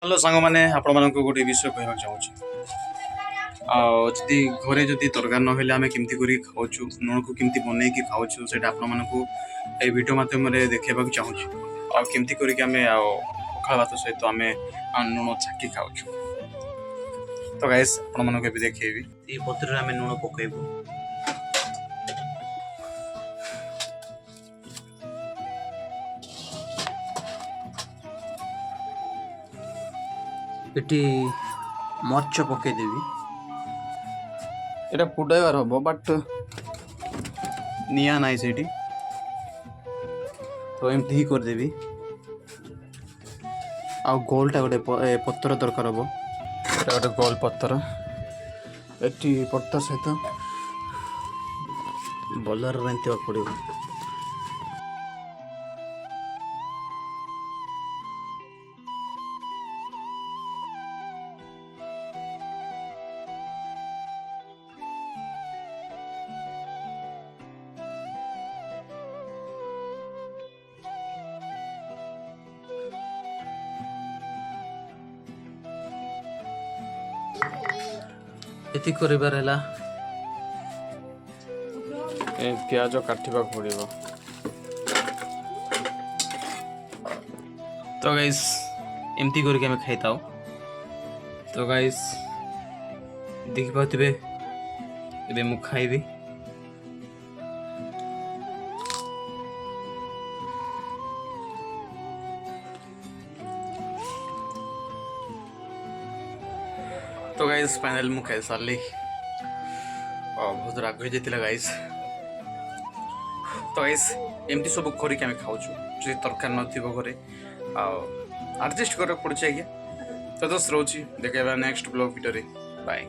Hello सांग मैंने आपण मानक गोटे विषय कहना चाहूँ आदि घरे जदि तरकार ना आम केमती कर खाऊ लुण को केमती बनई खाऊ से भिडियो मध्यम देखा चाहूँ आमती करके पखाल भात सहित आम लुण छाकी खाऊ तो गाइस आपण मानक देखी पत्र आम लुण पकेबू ଏଠି ମର୍ଚ୍ଚ ପକେଇଦେବି। এটা ফুটাইবার হব বাট নিয়া নাই সেটি তো এমতি হি କରିଦେବି ଆଉ ଗୋଲଟା ଗୋଟେ ପତ୍ର ଦରକାର ହବ ଏଟା ଗୋଟେ ଗୋଲ ପତ୍ର ଏଠି ପତ୍ର ସହିତ ବଲର ରାନ୍ଧିବାକୁ ପଡ଼ିବ। ଏତିକି କରିବାର ହେଲା ପିଆଜ କାଟିବାକୁ ପଡ଼ିବ। ତ ଗାଇସ୍ ଏମିତି କରିକି ଆମେ ଖାଇଥାଉ। ତ ଗାଇସ୍ ଦେଖିପାରୁଥିବେ ଏବେ ମୁଁ ଖାଇବି। तो गाइस फाइनल मु खाई सारी बहुत राग हो जाता गाइस। तो गाइस एमती सब करके आम खाऊ जी तरकार नरे आडजस्ट करा पड़े आज्ञा। तो दोस्त रोचे देखा नेक्स्ट ब्लॉग वीडियो बाय।